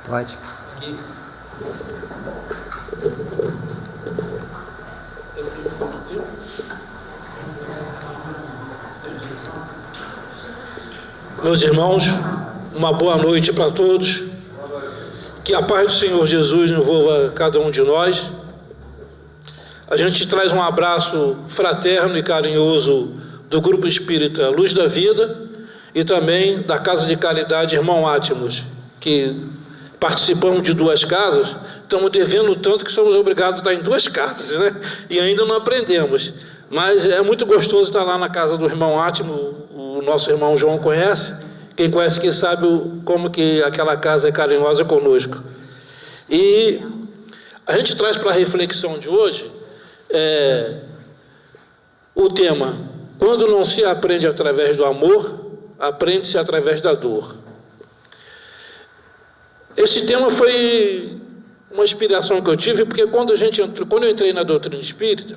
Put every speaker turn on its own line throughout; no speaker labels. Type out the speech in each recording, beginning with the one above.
Pode.
Aqui. Meus irmãos, uma boa noite para todos. Que a paz do Senhor Jesus envolva cada um de nós. A gente traz um abraço fraterno e carinhoso do Grupo Espírita Luz da Vida e também da Casa de Caridade Irmão Átmos, que participamos de duas casas, estamos devendo tanto que somos obrigados a estar em duas casas, né? E ainda não aprendemos. Mas é muito gostoso estar lá na casa do Irmão Átimo, o nosso irmão João conhece. Quem conhece que sabe como que aquela casa é carinhosa conosco. E a gente traz para a reflexão de hoje o tema: quando não se aprende através do amor, aprende-se através da dor. Esse tema foi uma inspiração que eu tive, porque quando eu entrei na doutrina espírita,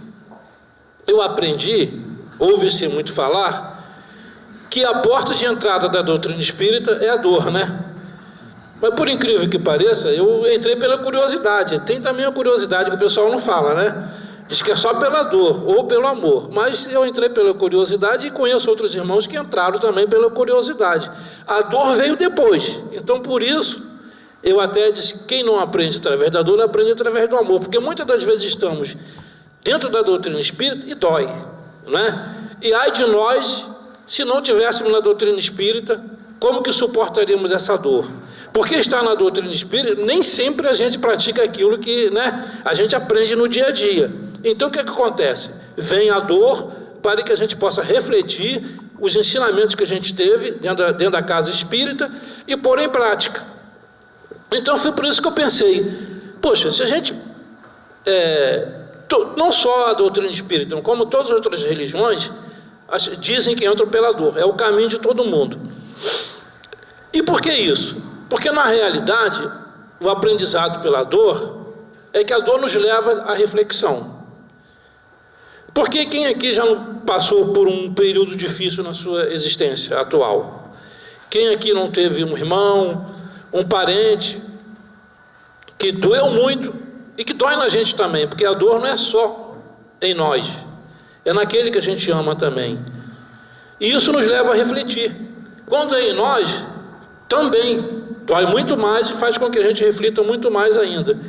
eu aprendi, ouve-se muito falar, que a porta de entrada da doutrina espírita é a dor, né? Mas por incrível que pareça, eu entrei pela curiosidade. Tem também a curiosidade que o pessoal não fala, né? Diz que é só pela dor ou pelo amor. Mas eu entrei pela curiosidade e conheço outros irmãos que entraram também pela curiosidade. A dor veio depois. Então, por isso, eu até disse que quem não aprende através da dor, aprende através do amor. Porque muitas das vezes estamos dentro da doutrina espírita e dói, né? E ai de nós, se não tivéssemos na doutrina espírita, como que suportaríamos essa dor? Porque estar na doutrina espírita, nem sempre a gente pratica aquilo que, né, a gente aprende no dia a dia. Então o que acontece? Vem a dor para que a gente possa refletir os ensinamentos que a gente teve dentro da casa espírita e pôr em prática. Então foi por isso que eu pensei, poxa, se a gente, não só a doutrina espírita, como todas as outras religiões, dizem que entram pela dor, é o caminho de todo mundo. E por que isso? Porque na realidade, o aprendizado pela dor é que a dor nos leva à reflexão. Porque quem aqui já não passou por um período difícil na sua existência atual? Quem aqui não teve um irmão, um parente que doeu muito e que dói na gente também? Porque a dor não é só em nós, é naquele que a gente ama também. E isso nos leva a refletir. Quando é em nós, também dói muito mais e faz com que a gente reflita muito mais ainda.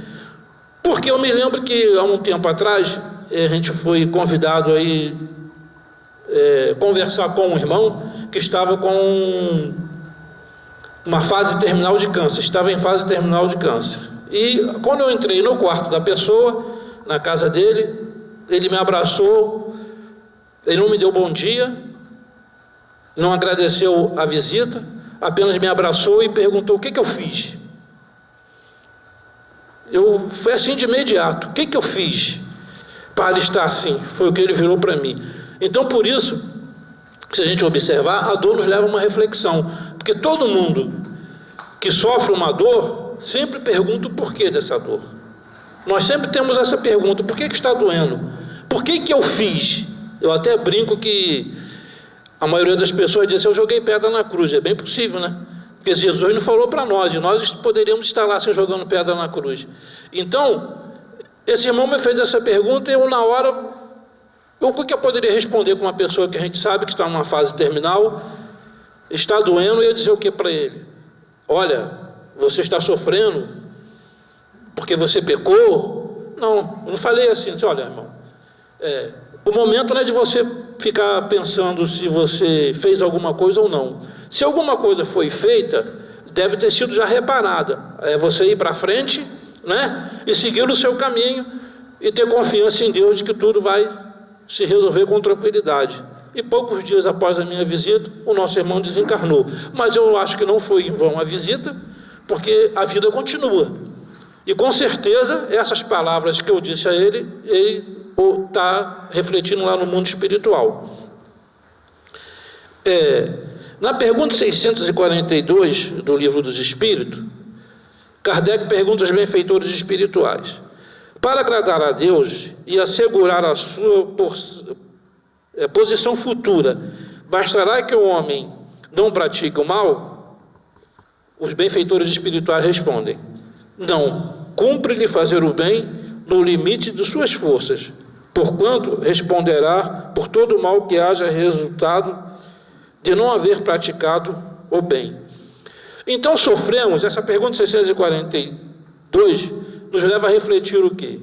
Porque eu me lembro que há um tempo atrás, a gente foi convidado aí conversar com um irmão que estava com uma fase terminal de câncer, estava em fase terminal de câncer. E quando eu entrei no quarto da pessoa, na casa dele, ele me abraçou, ele não me deu bom dia, não agradeceu a visita, apenas me abraçou e perguntou o que eu fiz. Foi assim de imediato, o que eu fiz para ele estar assim? Foi o que ele virou para mim. Então, por isso, se a gente observar, a dor nos leva a uma reflexão, porque todo mundo que sofre uma dor sempre pergunta o porquê dessa dor. Nós sempre temos essa pergunta: por que está doendo? Por que eu fiz? Eu até brinco que a maioria das pessoas diz: eu joguei pedra na cruz. É bem possível, né? Porque Jesus não falou para nós, e nós poderíamos estar lá se jogando pedra na cruz. Então, esse irmão me fez essa pergunta e eu, na hora, o que eu poderia responder com uma pessoa que a gente sabe que está numa fase terminal, está doendo, e ia dizer o que para ele? Olha, você está sofrendo porque você pecou? Não, eu não falei assim. Disse: olha, irmão, o momento não é de você ficar pensando se você fez alguma coisa ou não. Se alguma coisa foi feita, deve ter sido já reparada. É você ir para frente, né, e seguir o seu caminho e ter confiança em Deus de que tudo vai se resolver com tranquilidade. E poucos dias após a minha visita, o nosso irmão desencarnou. Mas eu acho que não foi em vão a visita, porque a vida continua. E com certeza, essas palavras que eu disse a ele está refletindo lá no mundo espiritual. Na pergunta 642 do Livro dos Espíritos, Kardec pergunta aos benfeitores espirituais: para agradar a Deus e assegurar a sua posição futura, bastará que o homem não pratica o mal? Os benfeitores espirituais respondem: não, cumpre-lhe fazer o bem no limite de suas forças, porquanto responderá por todo o mal que haja resultado de não haver praticado o bem. Então sofremos, essa pergunta 642 nos leva a refletir o quê?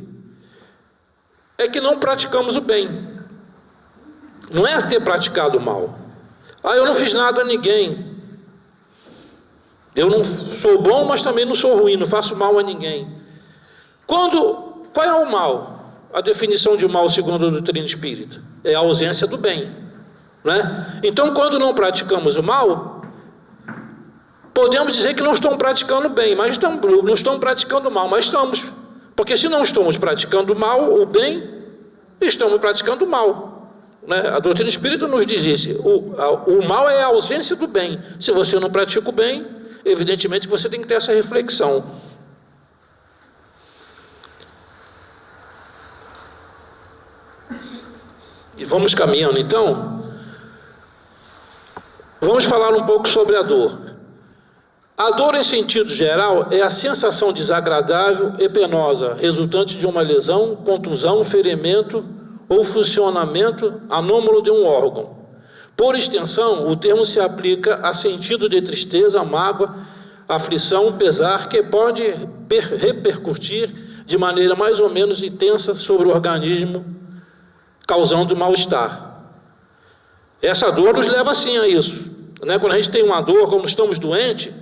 É que não praticamos o bem. Não é ter praticado o mal. Eu não fiz nada a ninguém. Eu não sou bom, mas também não sou ruim, não faço mal a ninguém. Qual é o mal? A definição de mal, segundo a doutrina espírita, é a ausência do bem, né? Então, quando não praticamos o mal, podemos dizer que não estamos praticando bem, mas não estamos praticando mal, mas estamos. Porque se não estamos praticando mal, o bem, estamos praticando mal, né? A doutrina espírita nos diz isso. O mal é a ausência do bem. Se você não pratica o bem, evidentemente você tem que ter essa reflexão. E vamos caminhando, então. Vamos falar um pouco sobre a dor. A dor, em sentido geral, é a sensação desagradável e penosa, resultante de uma lesão, contusão, ferimento ou funcionamento anômalo de um órgão. Por extensão, o termo se aplica a sentido de tristeza, mágoa, aflição, pesar, que pode repercutir de maneira mais ou menos intensa sobre o organismo, causando mal-estar. Essa dor nos leva sim a isso, né? Quando a gente tem uma dor, quando estamos doentes,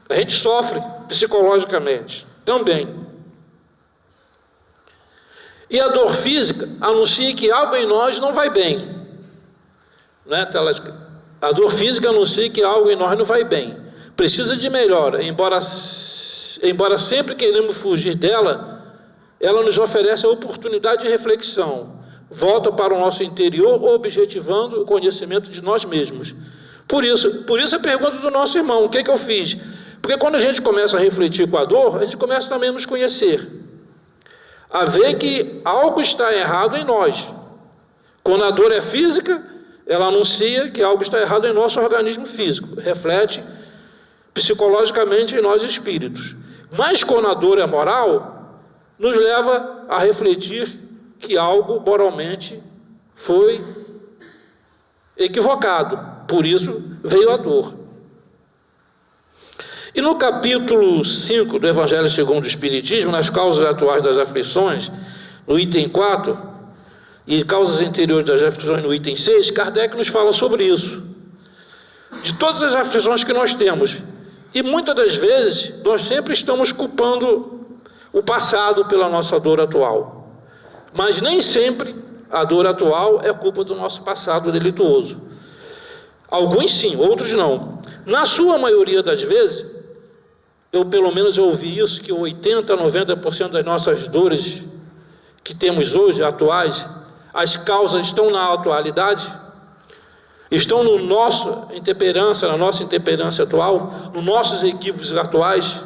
a gente sofre psicologicamente também. E a dor física anuncia que algo em nós não vai bem, né? A dor física anuncia que algo em nós não vai bem, precisa de melhora, embora sempre queremos fugir dela, ela nos oferece a oportunidade de reflexão, volta para o nosso interior, objetivando o conhecimento de nós mesmos. Por isso a pergunta do nosso irmão: o que eu fiz? Porque quando a gente começa a refletir com a dor, a gente começa também a nos conhecer, a ver que algo está errado em nós. Quando a dor é física, ela anuncia que algo está errado em nosso organismo físico, reflete psicologicamente em nós espíritos. Mas quando a dor é moral, nos leva a refletir que algo moralmente foi equivocado, por isso veio a dor. E no capítulo 5 do Evangelho segundo o Espiritismo, nas causas atuais das aflições, no item 4, e causas anteriores das aflições no item 6, Kardec nos fala sobre isso, de todas as aflições que nós temos. E muitas das vezes nós sempre estamos culpando o passado pela nossa dor atual. Mas nem sempre a dor atual é culpa do nosso passado delituoso. Alguns sim, outros não. Na sua maioria das vezes, pelo menos ouvi isso, que 80% a 90% das nossas dores que temos hoje, atuais, as causas estão na atualidade, estão no nosso intemperância, na nossa intemperância atual, nos nossos equívocos atuais.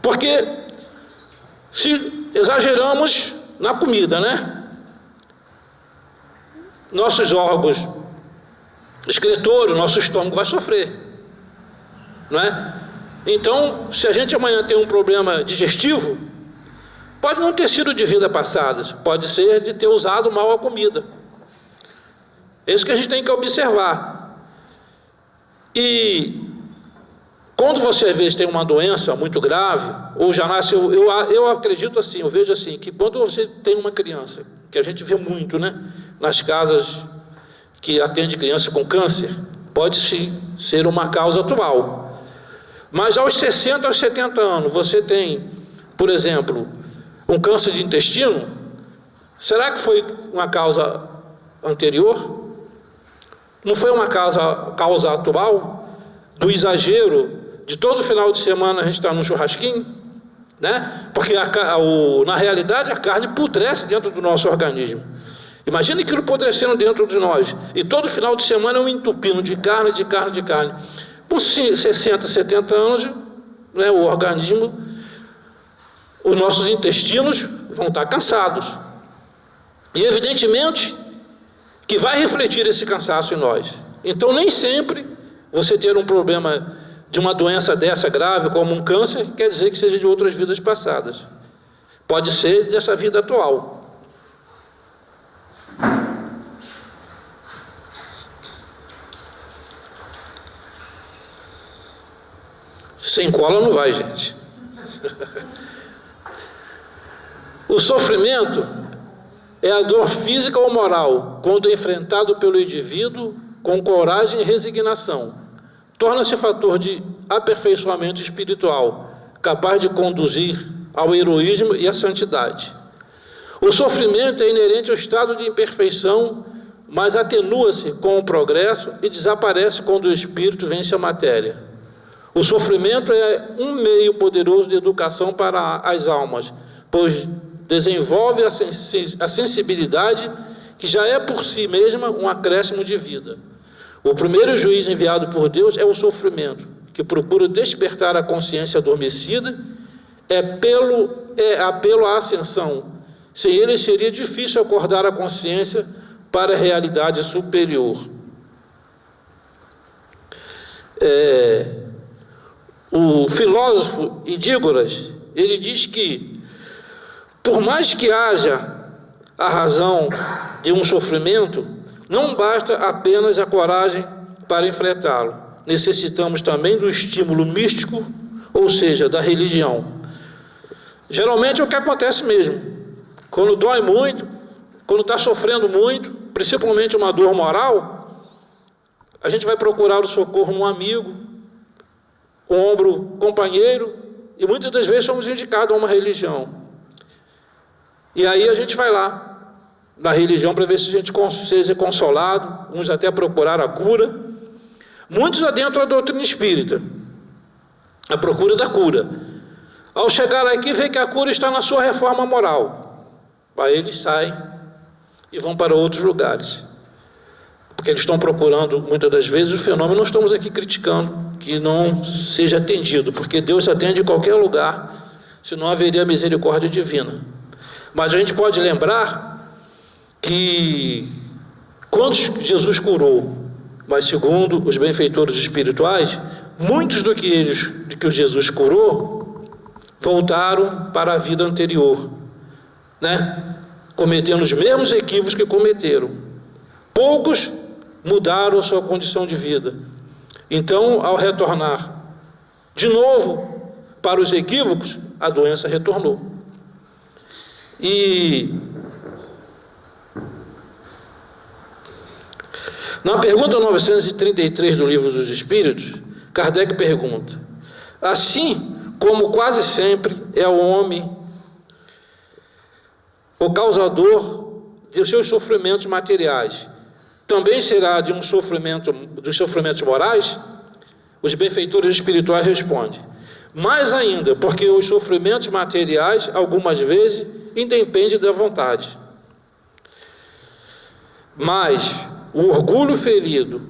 Porque se exageramos na comida, né? Nossos órgãos excretórios, nosso estômago vai sofrer, não é? Então, se a gente amanhã tem um problema digestivo, pode não ter sido de vida passadas, pode ser de ter usado mal a comida. É isso que a gente tem que observar. E quando você às vezes tem uma doença muito grave, ou já nasce, eu acredito assim, eu vejo assim, que quando você tem uma criança, que a gente vê muito, né, nas casas que atende criança com câncer, pode sim ser uma causa atual. Mas aos 60, aos 70 anos, você tem, por exemplo, um câncer de intestino, será que foi uma causa anterior? Não foi uma causa atual? Do exagero de todo final de semana a gente está no churrasquinho, né? Porque na realidade a carne pudrece dentro do nosso organismo. Imagina aquilo apodrecendo dentro de nós, e todo final de semana é um entupindo de carne. Com 60, 70 anos, né, o organismo, os nossos intestinos vão estar cansados. E evidentemente que vai refletir esse cansaço em nós. Então nem sempre você ter um problema de uma doença dessa grave, como um câncer, quer dizer que seja de outras vidas passadas. Pode ser dessa vida atual. Sem cola não vai, gente. O sofrimento é a dor física ou moral, quando é enfrentado pelo indivíduo com coragem e resignação. Torna-se fator de aperfeiçoamento espiritual, capaz de conduzir ao heroísmo e à santidade. O sofrimento é inerente ao estado de imperfeição, mas atenua-se com o progresso e desaparece quando o espírito vence a matéria. O sofrimento é um meio poderoso de educação para as almas, pois desenvolve a sensibilidade que já é por si mesma um acréscimo de vida. O primeiro juiz enviado por Deus é o sofrimento, que procura despertar a consciência adormecida, é apelo à ascensão. Sem ele seria difícil acordar a consciência para a realidade superior. O filósofo Idígoras, ele diz que, por mais que haja a razão de um sofrimento, não basta apenas a coragem para enfrentá-lo. Necessitamos também do estímulo místico, ou seja, da religião. Geralmente é o que acontece mesmo. Quando dói muito, quando está sofrendo muito, principalmente uma dor moral, a gente vai procurar o socorro num amigo, um ombro companheiro, e muitas das vezes somos indicados a uma religião. E aí a gente vai lá na religião para ver se a gente seja consolado, uns até procurar a cura. Muitos adentram a doutrina espírita, a procura da cura. Ao chegar aqui, vê que a cura está na sua reforma moral. Aí eles saem e vão para outros lugares, porque eles estão procurando, muitas das vezes, o fenômeno. Não estamos aqui criticando que não seja atendido, porque Deus atende em qualquer lugar, senão haveria misericórdia divina. Mas a gente pode lembrar que quando Jesus curou, mas segundo os benfeitores espirituais, muitos do que Jesus curou voltaram para a vida anterior, né? Cometendo os mesmos equívocos que cometeram. Poucos mudaram a sua condição de vida. Então, ao retornar de novo para os equívocos, a doença retornou. E na pergunta 933 do Livro dos Espíritos, Kardec pergunta: assim como quase sempre é o homem o causador de seus sofrimentos materiais, também será de dos sofrimentos morais? Os benfeitores espirituais respondem: mais ainda, porque os sofrimentos materiais, algumas vezes, independem da vontade. Mas o orgulho ferido,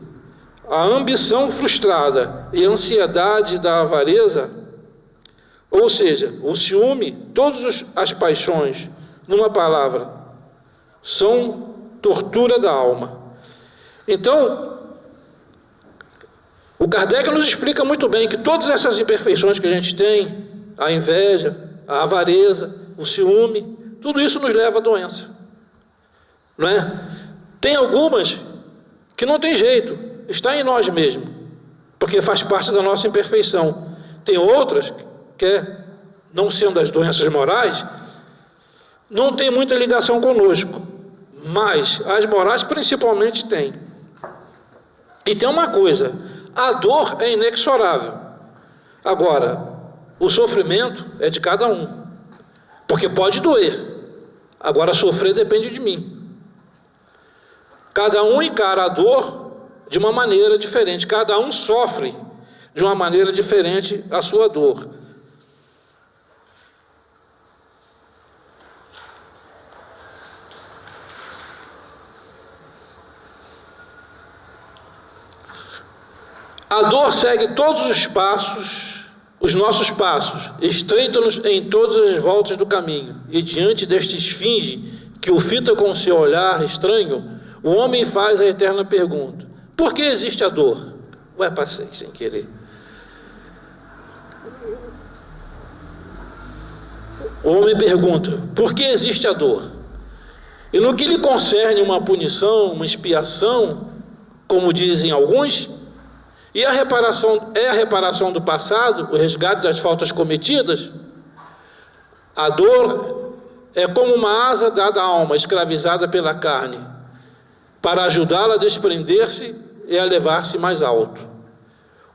a ambição frustrada e a ansiedade da avareza, ou seja, o ciúme, todas as paixões, numa palavra, são tortura da alma. Então, o Kardec nos explica muito bem que todas essas imperfeições que a gente tem, a inveja, a avareza, o ciúme, tudo isso nos leva à doença, não é? Tem algumas que não tem jeito, está em nós mesmos, porque faz parte da nossa imperfeição. Tem outras que, não sendo as doenças morais, não tem muita ligação conosco, mas as morais principalmente têm. E tem uma coisa: a dor é inexorável. Agora, o sofrimento é de cada um, porque pode doer. Agora, sofrer depende de mim. Cada um encara a dor de uma maneira diferente, cada um sofre de uma maneira diferente a sua dor. A dor segue todos os passos, os nossos passos, estreita-nos em todas as voltas do caminho, e diante deste esfinge que o fita com seu olhar estranho, o homem faz a eterna pergunta: por que existe a dor? Ué, passei sem querer. O homem pergunta: por que existe a dor? E no que lhe concerne uma punição, uma expiação, como dizem alguns, e a reparação do passado, o resgate das faltas cometidas, a dor é como uma asa dada à alma, escravizada pela carne, para ajudá-la a desprender-se e a elevar-se mais alto.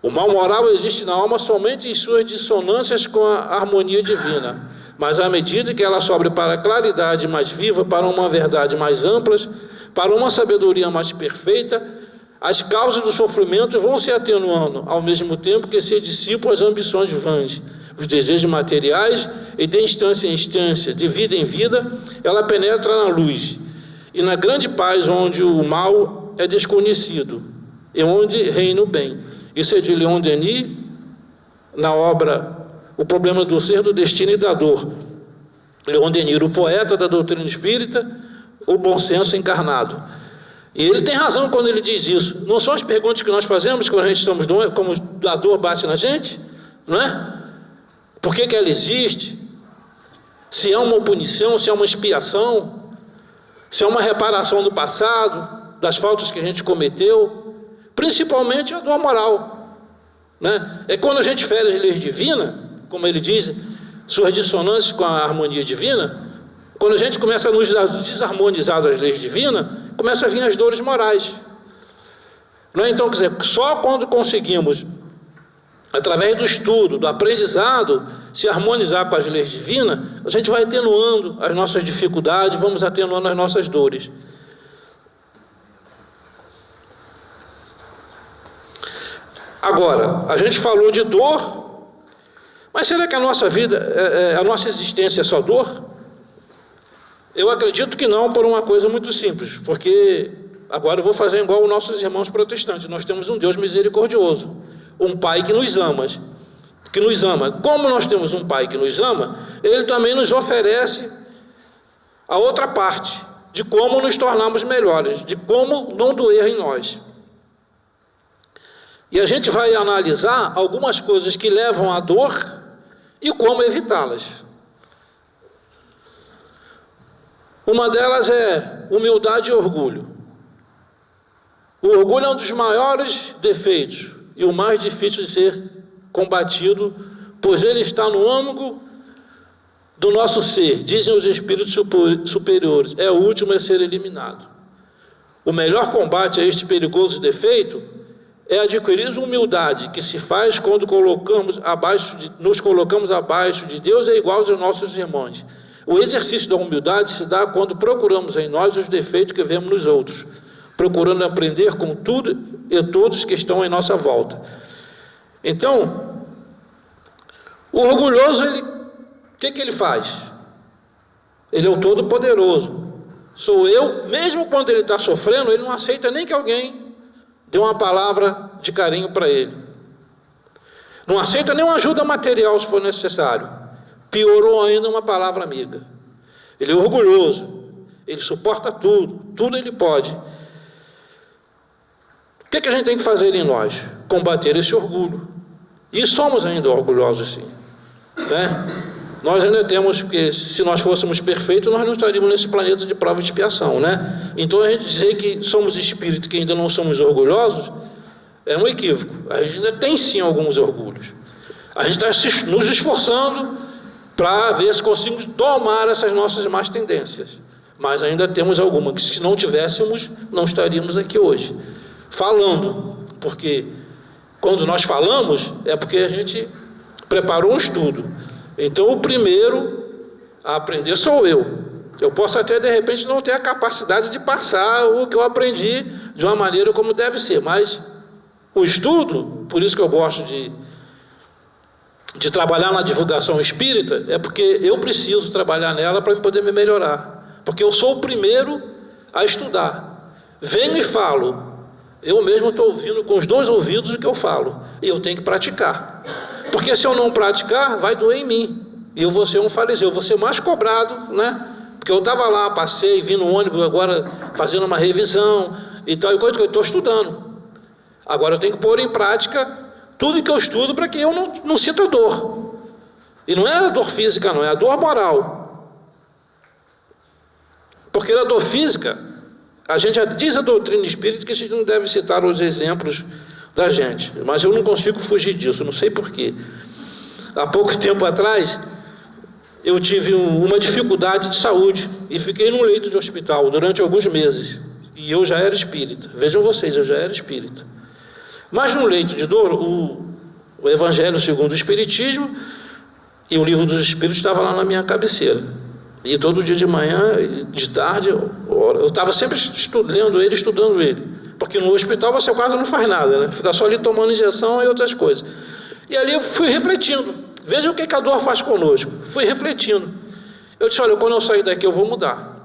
O mal moral existe na alma somente em suas dissonâncias com a harmonia divina, mas à medida que ela sobe para a claridade mais viva, para uma verdade mais ampla, para uma sabedoria mais perfeita, as causas do sofrimento vão se atenuando, ao mesmo tempo que se dissipam as ambições vãs, os desejos materiais, e de instância em instância, de vida em vida, ela penetra na luz, e na grande paz onde o mal é desconhecido, e onde reina o bem. Isso é de Leon Denis, na obra O Problema do Ser, do Destino e da Dor. Leon Denis, o poeta da doutrina espírita, o bom senso encarnado. E ele tem razão quando ele diz isso. Não são as perguntas que nós fazemos quando a gente estamos doentes, como a dor bate na gente, não é? Por que ela existe? Se é uma punição, se é uma expiação, se é uma reparação do passado, das faltas que a gente cometeu, principalmente a dor moral, né? É quando a gente fere as leis divinas, como ele diz, suas dissonâncias com a harmonia divina, quando a gente começa a nos desarmonizar das leis divinas, começa a vir as dores morais. Não é? Então, quer dizer, só quando conseguimos, através do estudo, do aprendizado, se harmonizar com as leis divinas, a gente vai atenuando as nossas dificuldades, vamos atenuando as nossas dores. Agora, a gente falou de dor, mas será que a nossa vida, a nossa existência é só dor? Eu acredito que não, por uma coisa muito simples, porque agora eu vou fazer igual os nossos irmãos protestantes. Nós temos um Deus misericordioso, um Pai que nos ama. Como nós temos um Pai que nos ama, Ele também nos oferece a outra parte, de como nos tornarmos melhores, de como não doer em nós. E a gente vai analisar algumas coisas que levam à dor e como evitá-las. Uma delas é humildade e orgulho. O orgulho é um dos maiores defeitos e o mais difícil de ser combatido, pois ele está no âmago do nosso ser, dizem os espíritos superiores, é o último a ser eliminado. O melhor combate a este perigoso defeito é adquirir humildade, que se faz quando nos colocamos abaixo de Deus e iguais aos nossos irmãos. O exercício da humildade se dá quando procuramos em nós os defeitos que vemos nos outros, procurando aprender com tudo e todos que estão em nossa volta. Então, o orgulhoso, o que ele faz? Ele é o Todo-Poderoso. Sou eu, mesmo quando ele está sofrendo, ele não aceita nem que alguém dê uma palavra de carinho para ele. Não aceita nem uma ajuda material se for necessário. Piorou ainda uma palavra amiga. Ele é orgulhoso, ele suporta tudo ele pode. O que a gente tem que fazer em nós? Combater esse orgulho. E somos ainda orgulhosos, sim, né? Nós ainda temos, porque se nós fôssemos perfeitos, nós não estaríamos nesse planeta de prova e expiação, né? Então a gente dizer que somos espíritos que ainda não somos orgulhosos é um equívoco. A gente ainda tem sim alguns orgulhos. A gente está nos esforçando para ver se conseguimos tomar essas nossas más tendências. Mas ainda temos alguma que, se não tivéssemos, não estaríamos aqui hoje falando, porque quando nós falamos é porque a gente preparou um estudo. Então o primeiro a aprender sou eu. Eu posso até de repente não ter a capacidade de passar o que eu aprendi de uma maneira como deve ser, mas o estudo, por isso que eu gosto de trabalhar na divulgação espírita, é porque eu preciso trabalhar nela para poder me melhorar, porque eu sou o primeiro a estudar. Venho e falo, eu mesmo estou ouvindo com os dois ouvidos o que eu falo, e eu tenho que praticar, porque se eu não praticar, vai doer em mim, e eu vou ser um fariseu, eu vou ser mais cobrado, né? Porque eu estava lá, passei, vim no ônibus agora fazendo uma revisão e tal, e coisa que eu estou estudando. Agora eu tenho que pôr em prática tudo que eu estudo para que eu não sinta dor. E não é a dor física, não, é a dor moral. Porque na dor física, a gente já diz a doutrina espírita que a gente não deve citar os exemplos da gente, mas eu não consigo fugir disso, não sei porquê. Há pouco tempo atrás, eu tive uma dificuldade de saúde e fiquei num leito de hospital durante alguns meses. E eu já era espírita. Vejam vocês, eu já era espírita. Mas no leito de dor, o Evangelho segundo o Espiritismo e o Livro dos Espíritos estava lá na minha cabeceira. E todo dia de manhã, de tarde, eu estava sempre lendo ele, estudando ele. Porque no hospital você quase não faz nada, né? Fica só ali tomando injeção e outras coisas. E ali eu fui refletindo. Veja o que a dor faz conosco. Fui refletindo. Eu disse, olha, quando eu sair daqui eu vou mudar.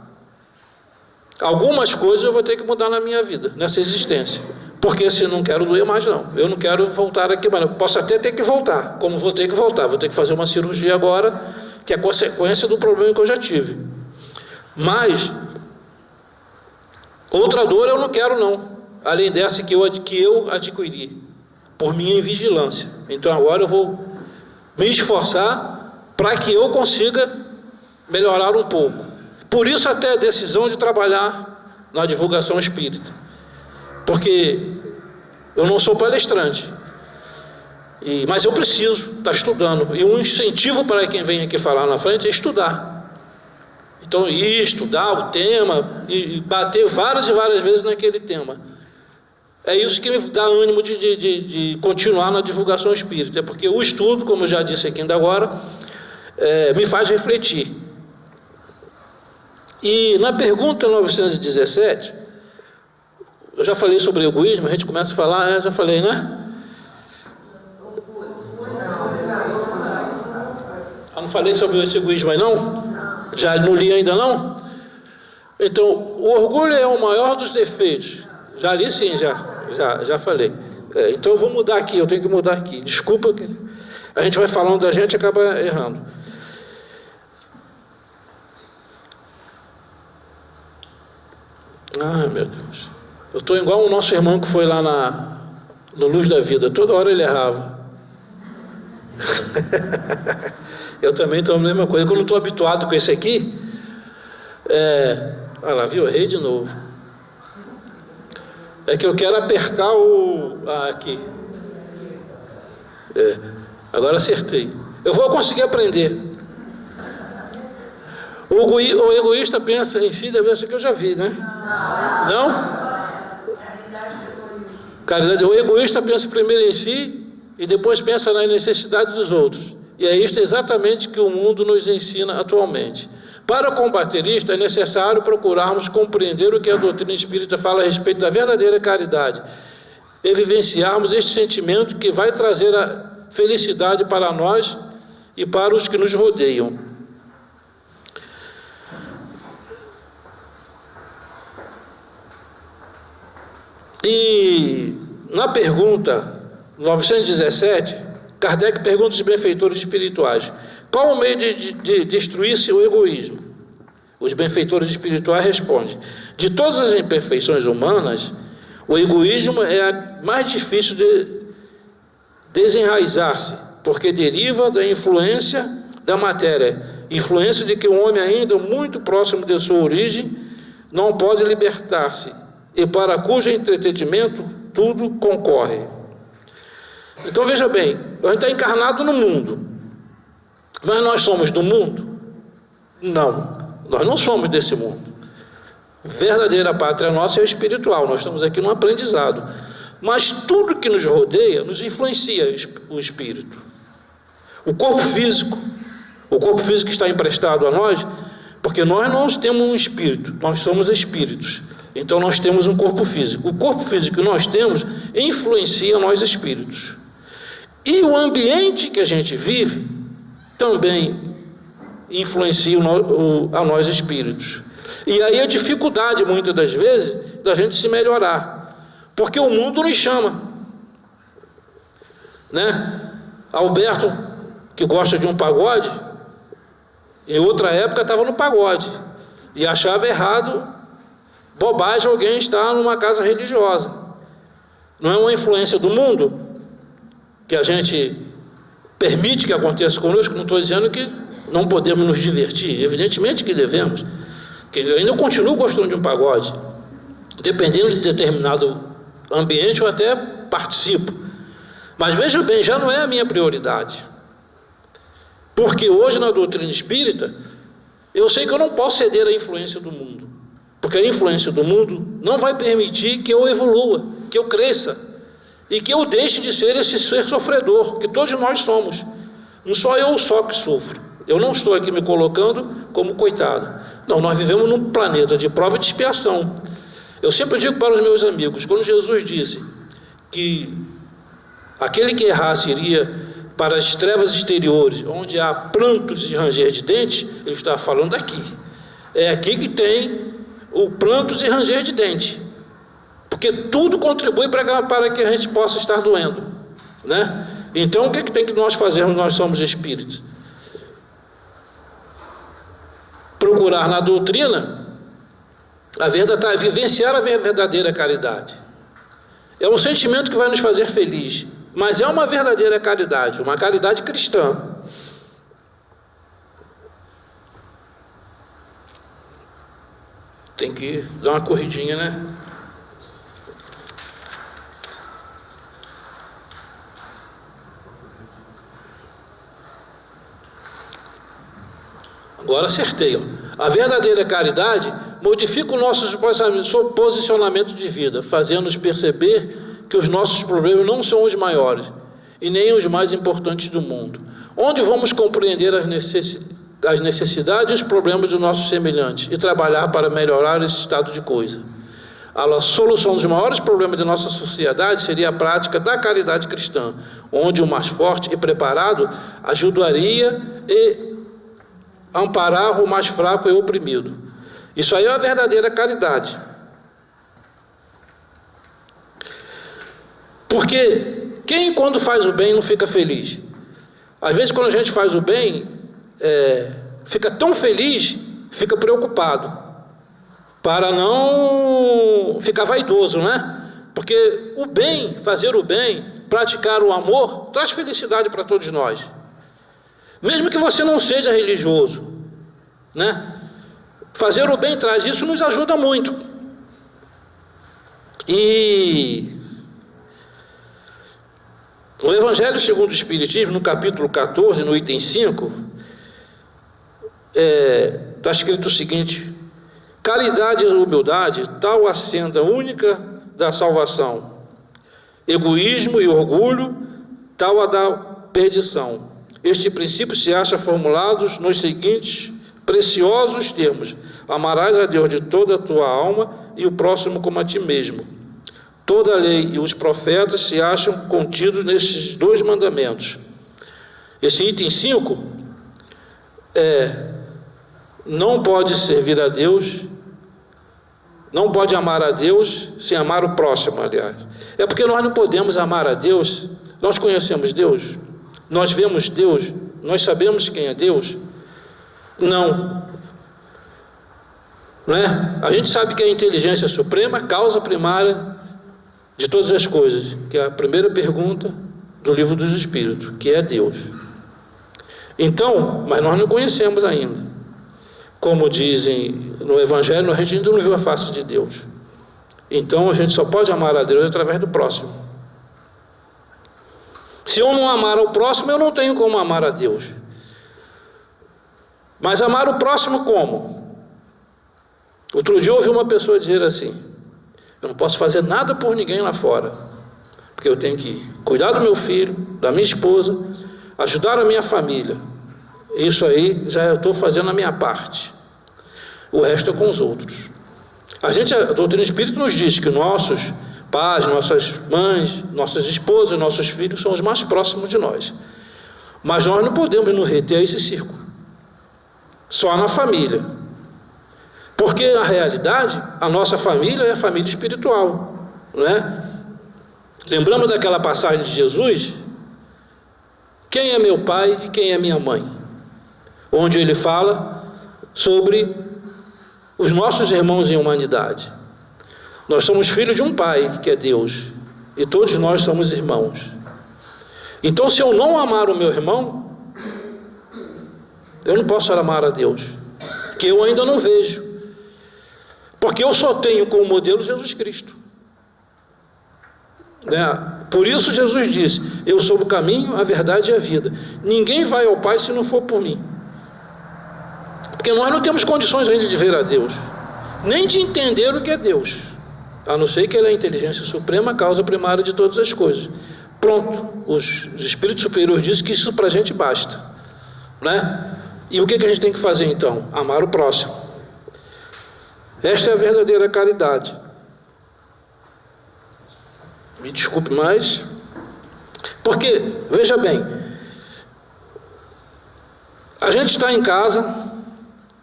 Algumas coisas eu vou ter que mudar na minha vida, nessa existência. Porque se não quero doer mais, não. Eu não quero voltar aqui mais. Eu posso até ter que voltar. Como vou ter que voltar? Vou ter que fazer uma cirurgia agora, que é consequência do problema que eu já tive. Mas outra dor eu não quero, não. Além dessa que eu adquiri, por minha invigilância. Então agora eu vou me esforçar para que eu consiga melhorar um pouco. Por isso até a decisão de trabalhar na divulgação espírita. Porque eu não sou palestrante, mas eu preciso estar estudando. E um incentivo para quem vem aqui falar na frente é estudar. Então ir estudar o tema e bater várias e várias vezes naquele tema. É isso que me dá ânimo de continuar na divulgação espírita. É porque o estudo, como eu já disse aqui ainda agora, me faz refletir. E na pergunta 917, eu já falei sobre egoísmo, a gente começa a falar, já falei, né? Eu não falei sobre esse egoísmo aí, não? Já não li ainda, não? Então, o orgulho é o maior dos defeitos. Já li sim, já falei. Então eu vou mudar aqui, eu tenho que mudar aqui. Desculpa que a gente vai falando da gente e acaba errando. Ai, meu Deus. Eu estou igual o nosso irmão que foi lá no Luz da Vida. Toda hora ele errava. Eu também estou a mesma coisa. Quando eu não estou habituado com esse aqui, olha lá, viu? Errei de novo. É que eu quero apertar aqui. Agora acertei. Eu vou conseguir aprender. O egoísta pensa em si, deve ser que eu já vi, né? Não? Caridade. O egoísta pensa primeiro em si e depois pensa na necessidade dos outros. E é isto exatamente que o mundo nos ensina atualmente. Para combater isto, é necessário procurarmos compreender o que a doutrina espírita fala a respeito da verdadeira caridade e vivenciarmos este sentimento que vai trazer a felicidade para nós e para os que nos rodeiam. E na pergunta 917, Kardec pergunta aos benfeitores espirituais: qual o meio de destruir-se o egoísmo? Os benfeitores espirituais respondem: de todas as imperfeições humanas, o egoísmo é a mais difícil de desenraizar-se, porque deriva da influência da matéria, influência de que o homem, ainda muito próximo de sua origem, não pode libertar-se, e para cujo entretenimento tudo concorre. Então veja bem, a gente está encarnado no mundo, mas nós somos do mundo? Não, nós não somos desse mundo. Verdadeira pátria nossa é o espiritual, nós estamos aqui no aprendizado, mas tudo que nos rodeia nos influencia o espírito. O corpo físico está emprestado a nós, porque nós não temos um espírito, nós somos espíritos. Então nós temos um corpo físico. O corpo físico que nós temos influencia nós espíritos. E o ambiente que a gente vive também influencia a nós espíritos. E aí a dificuldade, muitas das vezes, da gente se melhorar. Porque o mundo nos chama. Né? Alberto, que gosta de um pagode, em outra época estava no pagode. E achava errado, bobagem, alguém estar numa casa religiosa. Não é uma influência do mundo que a gente permite que aconteça conosco. Não estou dizendo que não podemos nos divertir, evidentemente que devemos, que eu ainda continuo gostando de um pagode, dependendo de determinado ambiente eu até participo, mas veja bem, já não é a minha prioridade, porque hoje na doutrina espírita eu sei que eu não posso ceder à influência do mundo, porque a influência do mundo não vai permitir que eu evolua, que eu cresça e que eu deixe de ser esse ser sofredor que todos nós somos. Não sou eu só que sofro. Eu não estou aqui me colocando como coitado. Não, nós vivemos num planeta de prova e de expiação. Eu sempre digo para os meus amigos, quando Jesus disse que aquele que errasse iria para as trevas exteriores, onde há prantos e ranger de dentes, ele está falando daqui. É aqui que tem o prantos e ranger de dente, porque tudo contribui para que a gente possa estar doendo, né? Então o que tem que nós fazermos? Nós somos espíritos. Procurar na doutrina vivenciar a verdadeira caridade. É um sentimento que vai nos fazer feliz, mas é uma verdadeira caridade, uma caridade cristã. Tem que dar uma corridinha, né? Agora acertei, ó. A verdadeira caridade modifica o nosso posicionamento de vida, fazendo-nos perceber que os nossos problemas não são os maiores e nem os mais importantes do mundo. Onde vamos compreender as necessidades e os problemas dos nossos semelhantes e trabalhar para melhorar esse estado de coisa. A solução dos maiores problemas de nossa sociedade seria a prática da caridade cristã, onde o mais forte e preparado ajudaria e amparar o mais fraco e oprimido. Isso aí é a verdadeira caridade. Porque quem quando faz o bem não fica feliz? Às vezes quando a gente faz o bem, fica tão feliz, fica preocupado, para não ficar vaidoso, né? Porque o bem, fazer o bem, praticar o amor, traz felicidade para todos nós. Mesmo que você não seja religioso, né? Fazer o bem traz, isso nos ajuda muito. E no Evangelho segundo o Espiritismo, no capítulo 14, no item 5, está escrito o seguinte: caridade e humildade, tal a senda única da salvação. Egoísmo e orgulho, tal a da perdição. Este princípio se acha formulados nos seguintes preciosos termos: amarás a Deus de toda a tua alma e o próximo como a ti mesmo. Toda a lei e os profetas se acham contidos nesses dois mandamentos. Esse item 5 não pode servir a Deus, não pode amar a Deus sem amar o próximo, aliás. É porque nós não podemos amar a Deus. Nós conhecemos Deus, nós vemos Deus, nós sabemos quem é Deus. Não é? A gente sabe que a inteligência suprema, causa primária de todas as coisas, que é a primeira pergunta do Livro dos Espíritos, que é Deus. Então, mas nós não conhecemos ainda. Como dizem no Evangelho, a gente ainda não viu a face de Deus. Então a gente só pode amar a Deus através do próximo. Se eu não amar ao próximo, eu não tenho como amar a Deus. Mas amar o próximo como? Outro dia eu ouvi uma pessoa dizer assim: eu não posso fazer nada por ninguém lá fora, porque eu tenho que cuidar do meu filho, da minha esposa, ajudar a minha família. Isso aí já eu estou fazendo a minha parte. O resto é com os outros. A doutrina espírita nos diz que nossos pais, nossas mães, nossas esposas, nossos filhos são os mais próximos de nós. Mas nós não podemos nos reter a esse círculo. Só na família. Porque, na realidade, a nossa família é a família espiritual, não é? Lembramos daquela passagem de Jesus? Quem é meu pai e quem é minha mãe? Onde ele fala sobre os nossos irmãos em humanidade. Nós somos filhos de um pai, que é Deus, E todos nós somos irmãos. Então, se eu não amar o meu irmão, eu não posso amar a Deus, que eu ainda não vejo, porque eu só tenho como modelo Jesus Cristo, né? Por isso Jesus disse: eu sou o caminho, a verdade e a vida. Ninguém vai ao Pai se não for por mim, porque nós não temos condições ainda de ver a Deus, nem de entender o que é Deus, a não ser que Ele é a inteligência suprema, a causa primária de todas as coisas. Pronto, os espíritos superiores dizem que isso para a gente basta, né? E o que a gente tem que fazer então? Amar o próximo. Esta é a verdadeira caridade. Me desculpe mais, porque, veja bem, a gente está em casa,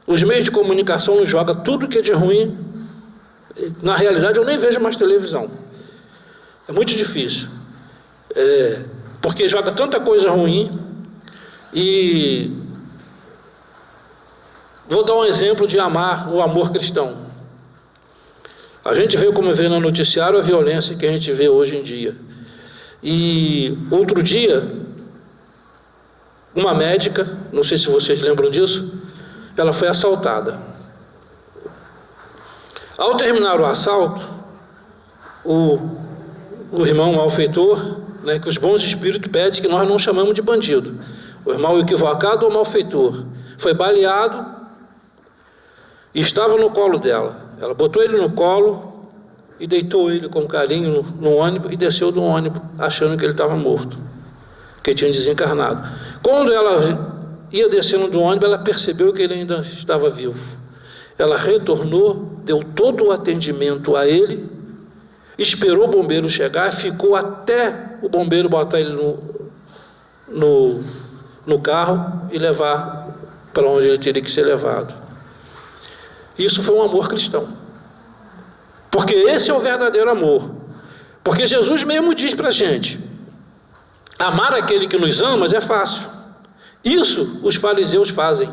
os meios de comunicação nos jogam tudo que é de ruim. Na realidade, eu nem vejo mais televisão. É muito difícil. Porque joga tanta coisa ruim. E vou dar um exemplo de amar, o amor cristão. A gente vê, como vê no noticiário, a violência que a gente vê hoje em dia. E outro dia, uma médica, não sei se vocês lembram disso, ela foi assaltada. Ao terminar o assalto, o irmão malfeitor, né, que os bons espíritos pedem que nós não chamamos de bandido, o irmão equivocado ou malfeitor, foi baleado e estava no colo dela. Ela botou ele no colo e deitou ele com carinho no ônibus e desceu do ônibus achando que ele estava morto, que tinha desencarnado. Quando ela ia descendo do ônibus, ela percebeu que ele ainda estava vivo. Ela retornou, deu todo o atendimento a ele, esperou o bombeiro chegar, ficou até o bombeiro botar ele no carro e levar para onde ele teria que ser levado. Isso foi um amor cristão, porque esse é o verdadeiro amor. Porque Jesus mesmo diz para a gente: amar aquele que nos ama é fácil. Isso os fariseus fazem.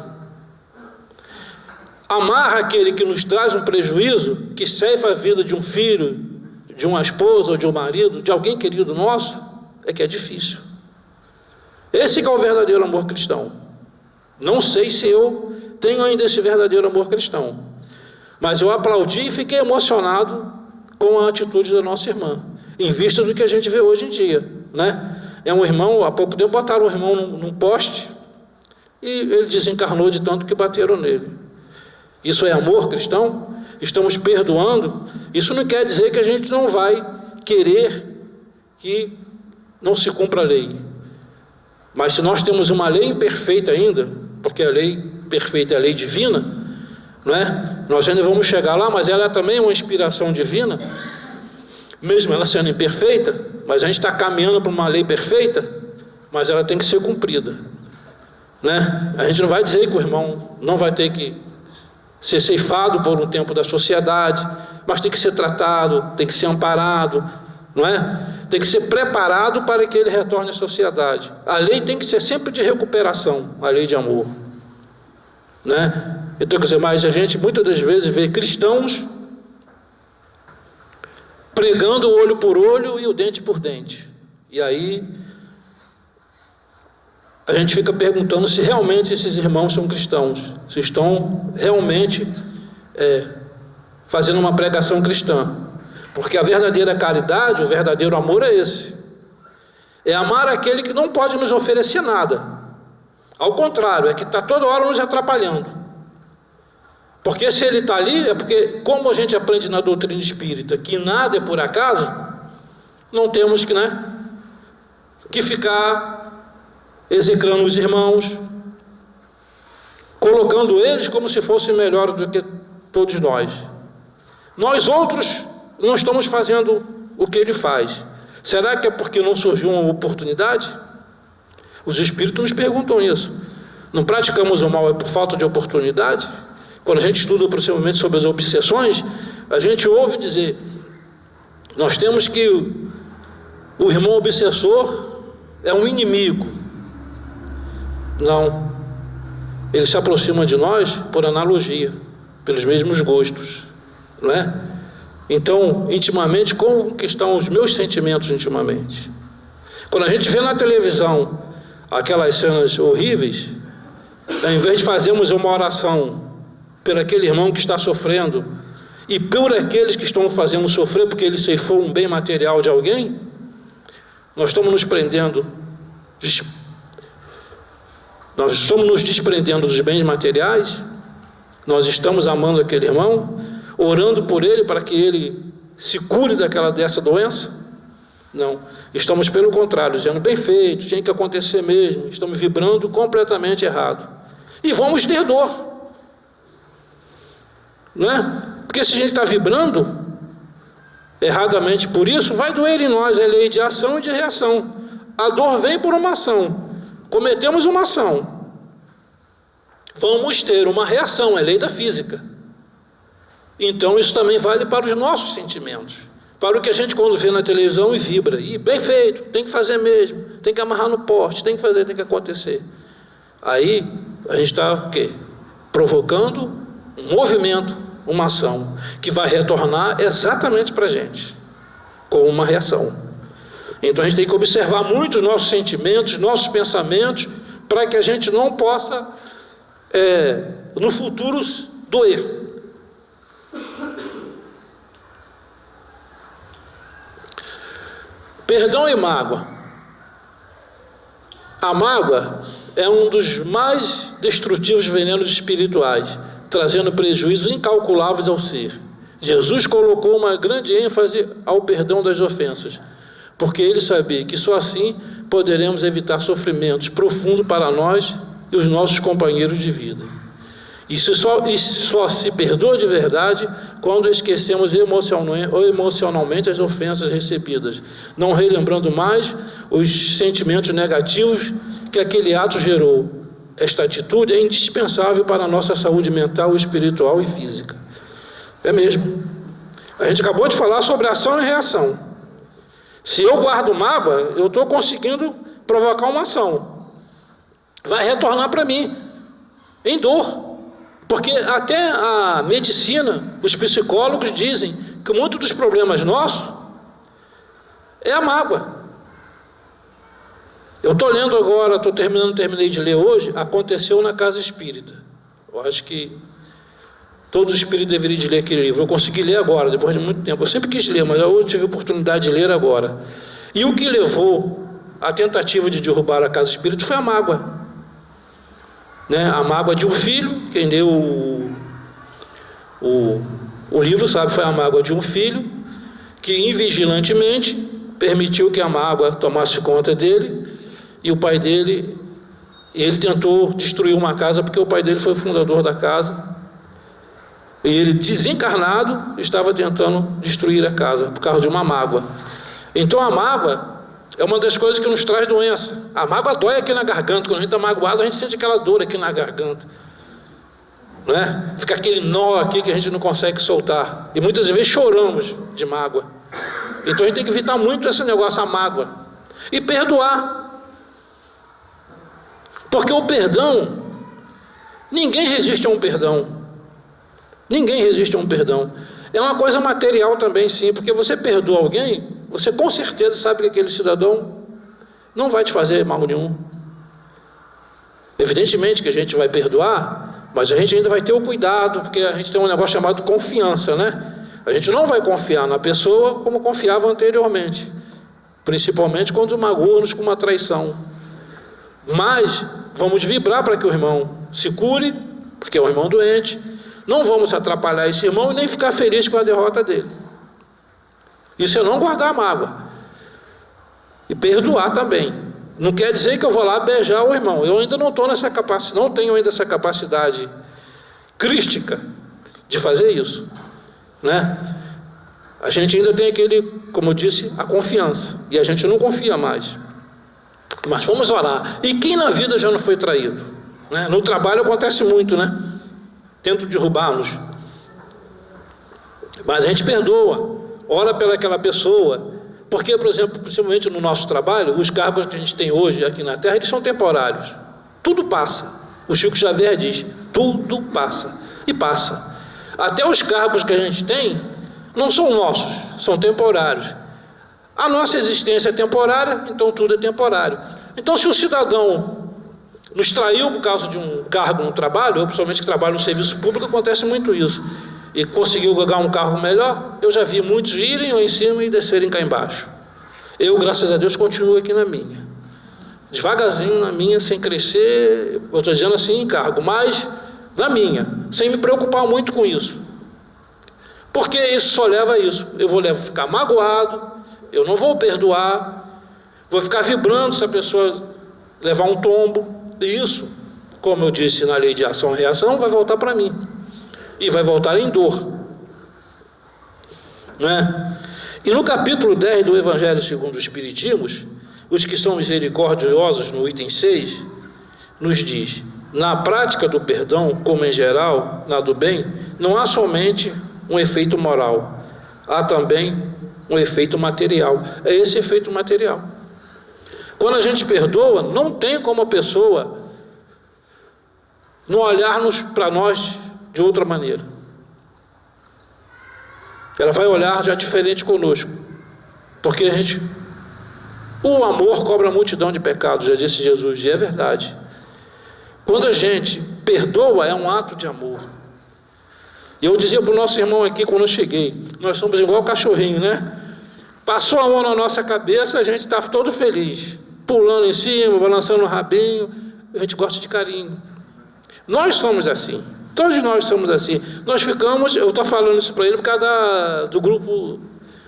Amar aquele que nos traz um prejuízo, que ceifa a vida de um filho, de uma esposa ou de um marido, de alguém querido nosso, é que é difícil. Esse que é o verdadeiro amor cristão. Não sei se eu tenho ainda esse verdadeiro amor cristão, mas eu aplaudi e fiquei emocionado com a atitude da nossa irmã, em vista do que a gente vê hoje em dia, né? É um irmão, há pouco tempo botaram um irmão num poste e ele desencarnou de tanto que bateram nele. Isso é amor cristão? Estamos perdoando? Isso não quer dizer que a gente não vai querer que não se cumpra a lei. Mas se nós temos uma lei imperfeita ainda, porque a lei perfeita é a lei divina, não é? Nós ainda vamos chegar lá, mas ela é também uma inspiração divina, mesmo ela sendo imperfeita, mas a gente está caminhando para uma lei perfeita, mas ela tem que ser cumprida, né? A gente não vai dizer que o irmão não vai ter que ser ceifado por um tempo da sociedade, mas tem que ser tratado, tem que ser amparado, não é? Tem que ser preparado para que ele retorne à sociedade. A lei tem que ser sempre de recuperação, a lei de amor, né? Então, quer dizer, mas a gente muitas das vezes vê cristãos pregando o olho por olho e o dente por dente, e aí a gente fica perguntando se realmente esses irmãos são cristãos, se estão realmente fazendo uma pregação cristã. Porque a verdadeira caridade, o verdadeiro amor é esse. É amar aquele que não pode nos oferecer nada. Ao contrário, é que está toda hora nos atrapalhando. Porque se ele está ali, é porque, como a gente aprende na doutrina espírita, que nada é por acaso, não temos que ficar execrando os irmãos, colocando eles como se fossem melhores do que todos nós. Nós outros não estamos fazendo o que ele faz. Será que é porque não surgiu uma oportunidade? Os espíritos nos perguntam isso. Não praticamos o mal por falta de oportunidade? Quando a gente estuda principalmente sobre as obsessões, a gente ouve dizer: nós temos que o irmão obsessor é um inimigo. Não, ele se aproxima de nós por analogia, pelos mesmos gostos, não é? Então, intimamente, como que estão os meus sentimentos intimamente? Quando a gente vê na televisão aquelas cenas horríveis, ao invés de fazermos uma oração por aquele irmão que está sofrendo e por aqueles que estão fazendo sofrer porque ele ceifou um bem material de alguém, nós estamos nos prendendo, nós estamos nos desprendendo dos bens materiais, nós estamos amando aquele irmão, orando por ele para que ele se cure dessa doença? Não, estamos pelo contrário, dizendo, bem feito, tinha que acontecer mesmo, estamos vibrando completamente errado. E vamos ter dor, não é? Porque se a gente está vibrando erradamente por isso, vai doer em nós, é lei de ação e de reação. A dor vem por uma ação, cometemos uma ação, vamos ter uma reação, é lei da física. Então isso também vale para os nossos sentimentos, para o que a gente quando vê na televisão e vibra, e bem feito, tem que fazer mesmo, tem que amarrar no poste, tem que fazer, tem que acontecer. Aí a gente está o quê? Provocando um movimento, uma ação, que vai retornar exatamente para a gente, com uma reação. Então a gente tem que observar muito os nossos sentimentos, nossos pensamentos, para que a gente não possa, no futuro, doer. Perdão e mágoa. A mágoa é um dos mais destrutivos venenos espirituais, trazendo prejuízos incalculáveis ao ser. Jesus colocou uma grande ênfase ao perdão das ofensas, porque ele sabia que só assim poderemos evitar sofrimentos profundos para nós e os nossos companheiros de vida. Isso só se perdoa de verdade quando esquecemos emocionalmente as ofensas recebidas, não relembrando mais os sentimentos negativos que aquele ato gerou. Esta atitude é indispensável para a nossa saúde mental, espiritual e física. É mesmo. A gente acabou de falar sobre ação e reação. Se eu guardo mágoa, eu estou conseguindo provocar uma ação. Vai retornar para mim, em dor. Porque até a medicina, os psicólogos dizem que muitos dos problemas nossos é a mágoa. Eu estou lendo agora, terminei de ler hoje, Aconteceu na Casa Espírita. Eu acho que todos os espíritos deveriam de ler aquele livro. Eu consegui ler agora, depois de muito tempo. Eu sempre quis ler, mas eu tive a oportunidade de ler agora. E o que levou à tentativa de derrubar a Casa Espírita foi a mágoa. A mágoa de um filho, quem leu o livro sabe, foi a mágoa de um filho que invigilantemente permitiu que a mágoa tomasse conta dele, e o pai dele, ele tentou destruir uma casa porque o pai dele foi o fundador da casa, e ele, desencarnado, estava tentando destruir a casa por causa de uma mágoa. Então a mágoa é uma das coisas que nos traz doença. A mágoa dói aqui na garganta. Quando a gente está magoado, a gente sente aquela dor aqui na garganta, não é? Fica aquele nó aqui que a gente não consegue soltar. E muitas vezes choramos de mágoa. Então a gente tem que evitar muito esse negócio, a mágoa. E perdoar. Porque o perdão, ninguém resiste a um perdão. Ninguém resiste a um perdão. É uma coisa material também, sim, porque você perdoa alguém, você com certeza sabe que aquele cidadão não vai te fazer mal nenhum. Evidentemente que a gente vai perdoar, mas a gente ainda vai ter o cuidado, porque a gente tem um negócio chamado confiança, né? A gente não vai confiar na pessoa como confiava anteriormente, principalmente quando magoa-nos com uma traição. Mas vamos vibrar para que o irmão se cure, porque é um irmão doente. Não vamos atrapalhar esse irmão e nem ficar feliz com a derrota dele. Isso é não guardar a mágoa. E perdoar também. Não quer dizer que eu vou lá beijar o irmão. Eu ainda não estou nessa capacidade, não tenho ainda essa capacidade crística de fazer isso, né? A gente ainda tem aquele, como eu disse, a confiança. E a gente não confia mais. Mas vamos orar. E quem na vida já não foi traído, né? No trabalho acontece muito, né? Tentam derrubar-nos. Mas a gente perdoa, ora pelaquela pessoa, porque, por exemplo, principalmente no nosso trabalho, os cargos que a gente tem hoje aqui na Terra, eles são temporários. Tudo passa. O Chico Xavier diz, tudo passa. E passa. Até os cargos que a gente tem, não são nossos, são temporários. A nossa existência é temporária, então tudo é temporário. Então, se o cidadão nos traiu por causa de um cargo no trabalho, eu principalmente que trabalho no serviço público, acontece muito isso, e conseguiu ganhar um cargo melhor, eu já vi muitos irem lá em cima e descerem cá embaixo. Eu, graças a Deus, continuo aqui na minha, devagarzinho na minha, sem crescer, eu estou dizendo assim em cargo, mas na minha, sem me preocupar muito com isso, porque isso só leva a isso. Eu vou ficar magoado, eu não vou perdoar, vou ficar vibrando se a pessoa levar um tombo, e isso, como eu disse na lei de ação e reação, vai voltar para mim, e vai voltar em dor, né? E no capítulo 10 do Evangelho segundo o Espiritismo, os que são misericordiosos, no item 6, nos diz: na prática do perdão, como em geral, na do bem, não há somente um efeito moral, há também um efeito material. É esse efeito material. Quando a gente perdoa, não tem como a pessoa não olhar para nós de outra maneira. Ela vai olhar já diferente conosco, porque o amor cobra a multidão de pecados, já disse Jesus, e é verdade. Quando a gente perdoa, é um ato de amor. E eu dizia para o nosso irmão aqui quando eu cheguei, nós somos igual cachorrinho, né? Passou a mão na nossa cabeça, a gente está todo feliz, pulando em cima, balançando o rabinho, a gente gosta de carinho. Nós somos assim. Todos nós somos assim. Nós ficamos, eu estou falando isso para ele por causa do grupo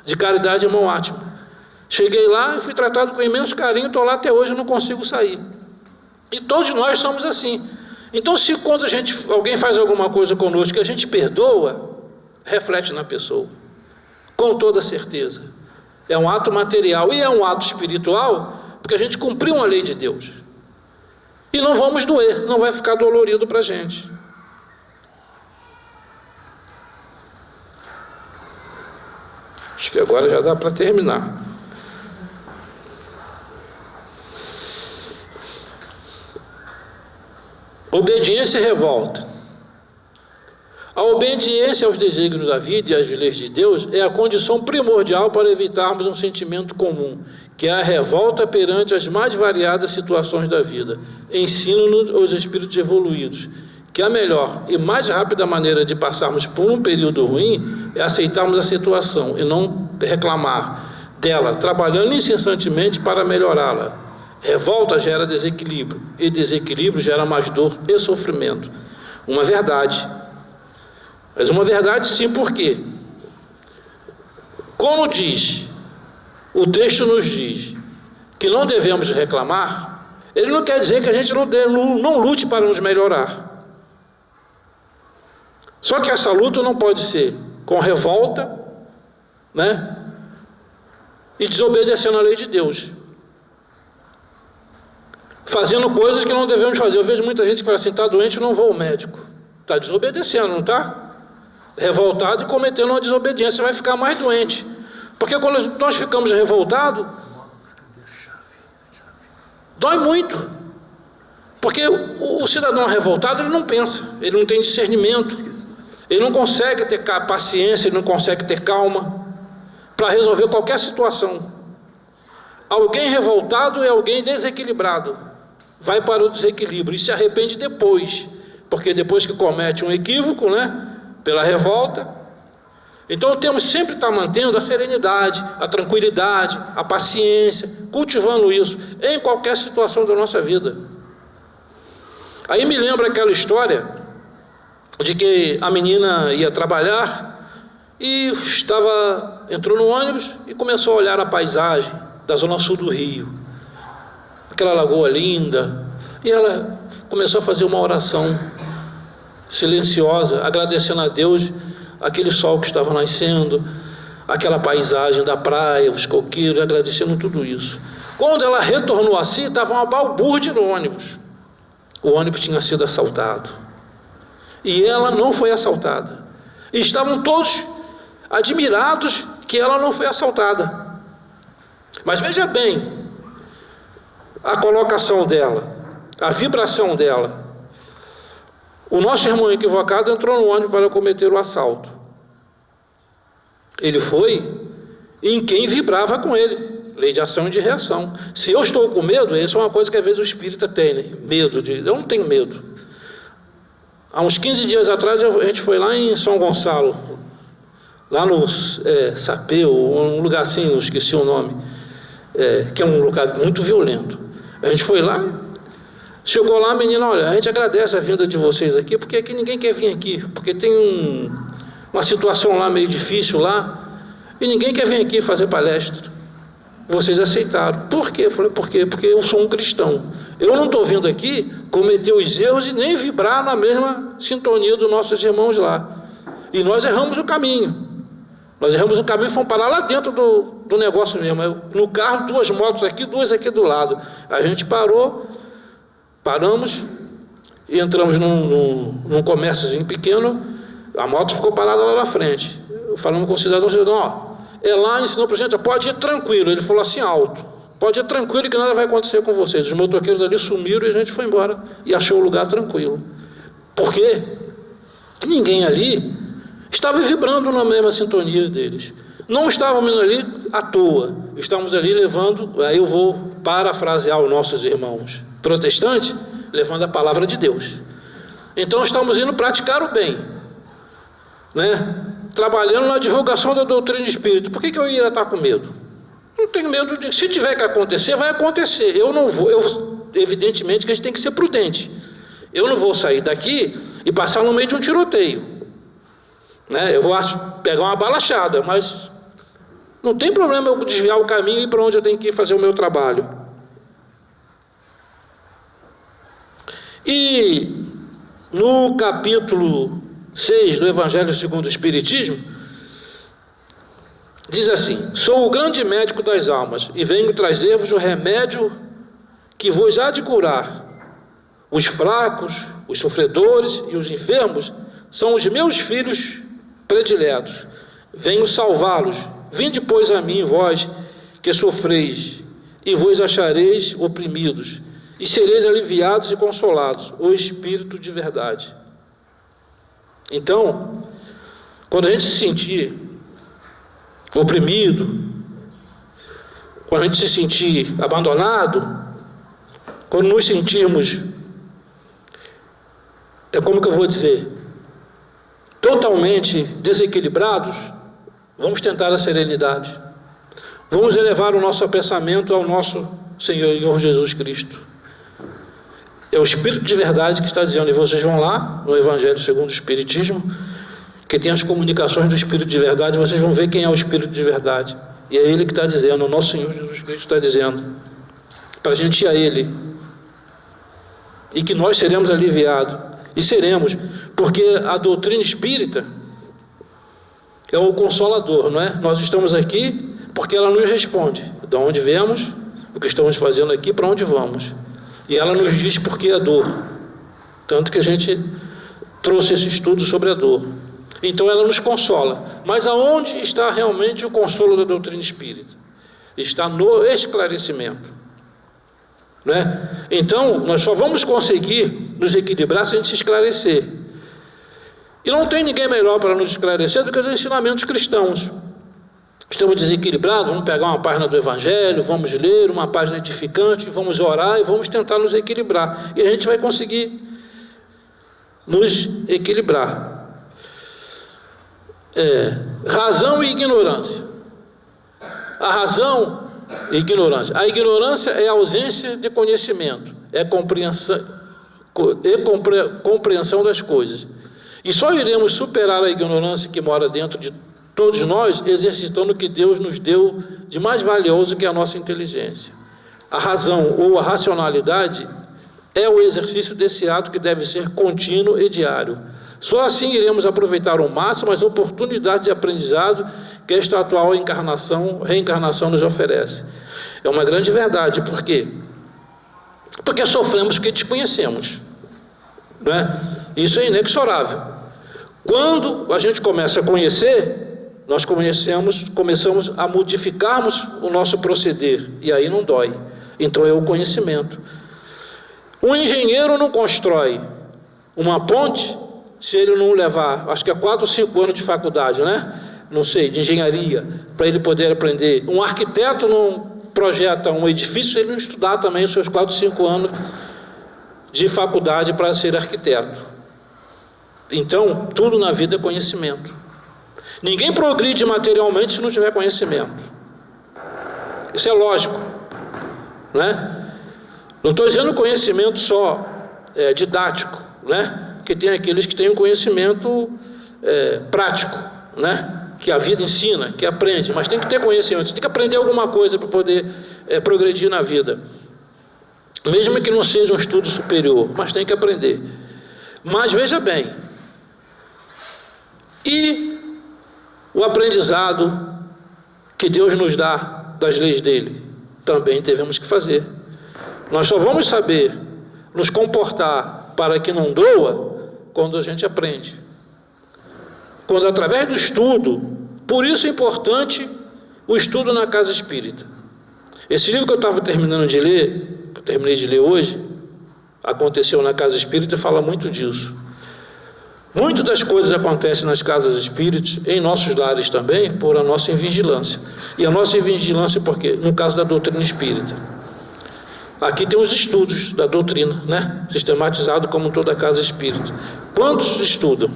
de caridade Irmão Átimo. Cheguei lá e fui tratado com imenso carinho, estou lá até hoje, eu não consigo sair. E todos nós somos assim. Então, se quando alguém faz alguma coisa conosco que a gente perdoa, reflete na pessoa, com toda certeza. É um ato material e é um ato espiritual, porque a gente cumpriu uma lei de Deus. E não vamos doer, não vai ficar dolorido para a gente. Acho que agora já dá para terminar. Obediência e revolta. A obediência aos desígnios da vida e às leis de Deus é a condição primordial para evitarmos um sentimento comum, que é a revolta perante as mais variadas situações da vida. Ensina-nos os espíritos evoluídos que a melhor e mais rápida maneira de passarmos por um período ruim é aceitarmos a situação e não reclamar dela, trabalhando incessantemente para melhorá-la. Revolta gera desequilíbrio, e desequilíbrio gera mais dor e sofrimento. Uma verdade. Mas uma verdade sim, por quê? Como o texto nos diz que não devemos reclamar, ele não quer dizer que a gente não lute para nos melhorar. Só que essa luta não pode ser com revolta, né? E desobedecendo a lei de Deus, fazendo coisas que não devemos fazer. Eu vejo muita gente que fala assim: está doente, não vou ao médico. Está desobedecendo, não está? Revoltado e cometendo uma desobediência, vai ficar mais doente. Porque quando nós ficamos revoltados, dói muito. Porque o cidadão revoltado, ele não pensa, ele não tem discernimento, ele não consegue ter paciência, ele não consegue ter calma para resolver qualquer situação. Alguém revoltado é alguém desequilibrado, vai para o desequilíbrio e se arrepende depois, porque depois que comete um equívoco, né, pela revolta. Então temos sempre estar mantendo a serenidade, a tranquilidade, a paciência, cultivando isso em qualquer situação da nossa vida. Aí me lembra aquela história de que a menina ia trabalhar e entrou no ônibus e começou a olhar a paisagem da zona sul do Rio, aquela lagoa linda, e ela começou a fazer uma oração silenciosa, agradecendo a Deus aquele sol que estava nascendo, aquela paisagem da praia, os coqueiros, agradecendo tudo isso. Quando ela retornou a si, estava uma balbúrdia no ônibus. O ônibus tinha sido assaltado e ela não foi assaltada, e estavam todos admirados que ela não foi assaltada. Mas veja bem a colocação dela, a vibração dela. O nosso irmão equivocado entrou no ônibus para cometer o assalto. Ele foi em quem vibrava com ele. Lei de ação e de reação. Se eu estou com medo, isso é uma coisa que às vezes o espírita tem, né? Medo de... Eu não tenho medo. Há uns 15 dias atrás, a gente foi lá em São Gonçalo, lá no Sapeu, um lugar assim, eu esqueci o nome, que é um lugar muito violento. A gente foi lá, chegou lá, a menina, olha, a gente agradece a vinda de vocês aqui, porque aqui ninguém quer vir aqui, porque tem uma situação lá meio difícil lá, e ninguém quer vir aqui fazer palestra. Vocês aceitaram. Por quê? Eu falei, por quê? Porque eu sou um cristão. Eu não estou vindo aqui cometer os erros e nem vibrar na mesma sintonia dos nossos irmãos lá. E nós erramos o caminho. Nós erramos o caminho e fomos parar lá dentro do negócio mesmo. No carro, 2 motos aqui, 2 aqui do lado. A gente paramos e entramos num comérciozinho pequeno. A moto ficou parada lá na frente. Falamos com o cidadão, ó, lá ensinou para a gente, pode ir tranquilo. Ele falou assim alto, pode ir tranquilo que nada vai acontecer com vocês. Os motoqueiros ali sumiram e a gente foi embora e achou o lugar tranquilo. Por quê? Ninguém ali estava vibrando na mesma sintonia deles. Não estávamos ali à toa, estávamos ali levando, aí eu vou parafrasear os nossos irmãos protestantes, levando a palavra de Deus. Então estamos indo praticar o bem, né? Trabalhando na divulgação da doutrina espírita. Por que eu iria estar com medo? Não tenho medo de... Se tiver que acontecer, vai acontecer. Eu não vou... evidentemente que a gente tem que ser prudente. Eu não vou sair daqui e passar no meio de um tiroteio, né? Eu vou pegar uma balachada, mas não tem problema eu desviar o caminho e ir para onde eu tenho que ir fazer o meu trabalho. E no capítulo 6 do Evangelho segundo o Espiritismo, diz assim: sou o grande médico das almas e venho trazer-vos o remédio que vos há de curar. Os fracos, os sofredores e os enfermos são os meus filhos prediletos. Venho salvá-los. Vinde, pois, a mim, vós que sofreis, e vos achareis oprimidos, e sereis aliviados e consolados, o Espírito de verdade. Então, quando a gente se sentir oprimido, quando a gente se sentir abandonado, quando nos sentirmos, como que eu vou dizer, totalmente desequilibrados, vamos tentar a serenidade. Vamos elevar o nosso pensamento ao nosso Senhor Jesus Cristo. É o Espírito de verdade que está dizendo, e vocês vão lá no Evangelho segundo o Espiritismo, que tem as comunicações do Espírito de verdade, vocês vão ver quem é o Espírito de verdade. E é Ele que está dizendo, o nosso Senhor Jesus Cristo está dizendo, para a gente ir a Ele, e que nós seremos aliviados, e seremos, porque a doutrina espírita é o consolador, não é? Nós estamos aqui porque ela nos responde, de onde viemos, o que estamos fazendo aqui, para onde vamos. E ela nos diz por que a dor. Tanto que a gente trouxe esse estudo sobre a dor. Então ela nos consola. Mas aonde está realmente o consolo da doutrina espírita? Está no esclarecimento, não é? Então nós só vamos conseguir nos equilibrar se a gente se esclarecer. E não tem ninguém melhor para nos esclarecer do que os ensinamentos cristãos. Estamos desequilibrados, vamos pegar uma página do Evangelho, vamos ler uma página edificante, vamos orar e vamos tentar nos equilibrar. E a gente vai conseguir nos equilibrar. Razão e ignorância. A razão e ignorância. A ignorância é a ausência de conhecimento, é compreensão das coisas. E só iremos superar a ignorância que mora dentro de todos nós, exercitando o que Deus nos deu de mais valioso, que é a nossa inteligência. A razão ou a racionalidade é o exercício desse ato que deve ser contínuo e diário. Só assim iremos aproveitar ao máximo as oportunidades de aprendizado que esta atual reencarnação nos oferece. É uma grande verdade. Por quê? Porque sofremos porque desconhecemos, não é? Isso é inexorável. Quando a gente começa a conhecer, nós começamos a modificarmos o nosso proceder, e aí não dói. Então é o conhecimento. Um engenheiro não constrói uma ponte se ele não levar, acho que é 4 ou 5 anos de faculdade, né? não sei, de engenharia, para ele poder aprender. Um arquiteto não projeta um edifício se ele não estudar também os seus 4, 5 anos de faculdade para ser arquiteto. Então, tudo na vida é conhecimento. Ninguém progride materialmente se não tiver conhecimento. Isso é lógico, né? Não estou dizendo conhecimento só didático, né? Porque tem aqueles que têm um conhecimento prático, né? Que a vida ensina, que aprende, mas tem que ter conhecimento, você tem que aprender alguma coisa para poder progredir na vida. Mesmo que não seja um estudo superior, mas tem que aprender. Mas veja bem, e o aprendizado que Deus nos dá das leis dele, também devemos que fazer. Nós só vamos saber nos comportar para que não doa quando a gente aprende. Quando através do estudo, por isso é importante o estudo na casa espírita. Esse livro que eu estava terminando de ler, que eu terminei de ler hoje, aconteceu na casa espírita, fala muito disso. Muitas das coisas acontecem nas casas espíritas, em nossos lares também, por a nossa invigilância. E a nossa invigilância por quê? No caso da doutrina espírita. Aqui tem os estudos da doutrina, né? Sistematizado como toda a casa espírita. Quantos estudam?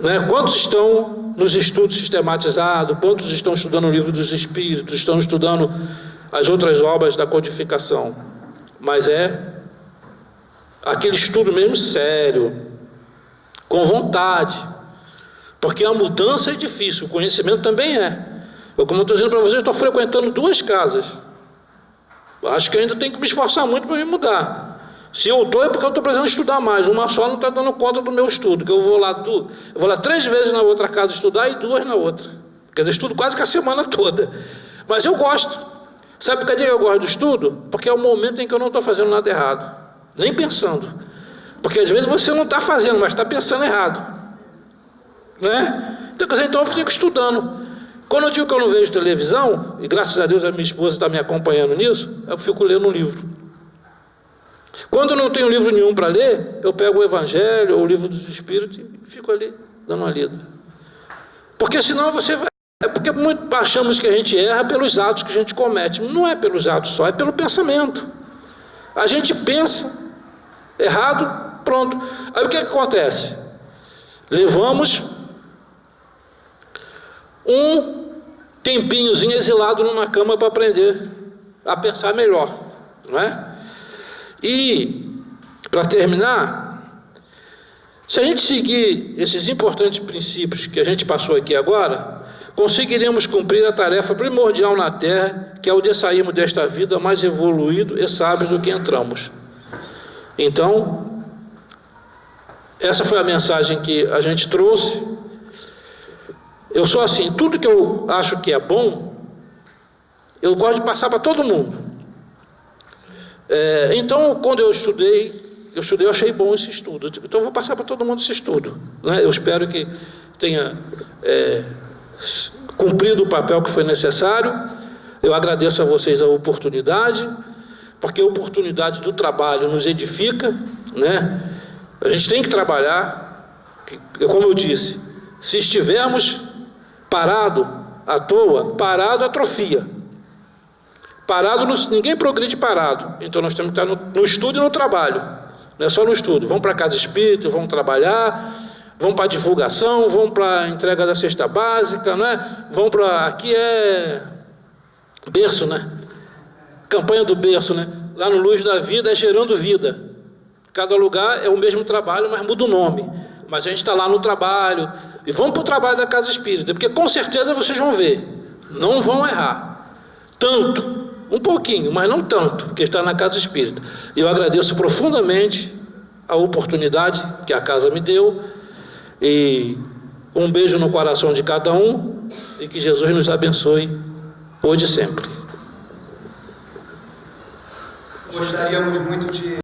Né? Quantos estão nos estudos sistematizados? Quantos estão estudando o livro dos Espíritos? Estão estudando as outras obras da codificação? Mas é aquele estudo mesmo sério, com vontade, porque a mudança é difícil, o conhecimento também é. Como eu estou dizendo para vocês, eu estou frequentando 2 casas. Acho que ainda tenho que me esforçar muito para me mudar. Se eu estou, é porque eu estou precisando estudar mais. Uma só não está dando conta do meu estudo, que eu vou lá 3 vezes na outra casa estudar e 2 na outra. Quer dizer, estudo quase que a semana toda. Mas eu gosto. Sabe por que eu gosto do estudo? Porque é o momento em que eu não estou fazendo nada errado. Nem pensando. Porque às vezes você não está fazendo, mas está pensando errado. Né? Então, quer dizer, então eu fico estudando. Quando eu digo que eu não vejo televisão, e graças a Deus a minha esposa está me acompanhando nisso, eu fico lendo um livro. Quando eu não tenho livro nenhum para ler, eu pego o Evangelho ou o livro dos Espíritos e fico ali dando uma lida. Porque senão você vai... porque muito achamos que a gente erra pelos atos que a gente comete. Não é pelos atos só, é pelo pensamento. A gente pensa errado, pronto. Aí o que acontece? Levamos um tempinhozinho exilado numa cama para aprender a pensar melhor, não é? E, para terminar, se a gente seguir esses importantes princípios que a gente passou aqui agora, conseguiremos cumprir a tarefa primordial na Terra, que é o de sairmos desta vida mais evoluído e sábios do que entramos. Então, essa foi a mensagem que a gente trouxe. Eu sou assim, tudo que eu acho que é bom, eu gosto de passar para todo mundo. Então, quando eu achei bom esse estudo. Então, eu vou passar para todo mundo esse estudo. Né? Eu espero que tenha cumprido o papel que foi necessário. Eu agradeço a vocês a oportunidade, porque a oportunidade do trabalho nos edifica, né? A gente tem que trabalhar, como eu disse, se estivermos parado à toa, parado atrofia. Parado, ninguém progride parado. Então nós temos que estar no estudo e no trabalho. Não é só no estudo. Vamos para a casa espírita, vamos trabalhar, vamos para a divulgação, vamos para a entrega da cesta básica, não é? Vamos para... Aqui é berço, né? Campanha do berço, né? Lá no Luz da Vida é gerando vida. Cada lugar é o mesmo trabalho, mas muda o nome. Mas a gente está lá no trabalho. E vamos para o trabalho da casa espírita, porque com certeza vocês vão ver. Não vão errar. Tanto. Um pouquinho, mas não tanto, porque está na casa espírita. E eu agradeço profundamente a oportunidade que a casa me deu. E um beijo no coração de cada um. E que Jesus nos abençoe hoje e sempre.
Gostaríamos muito de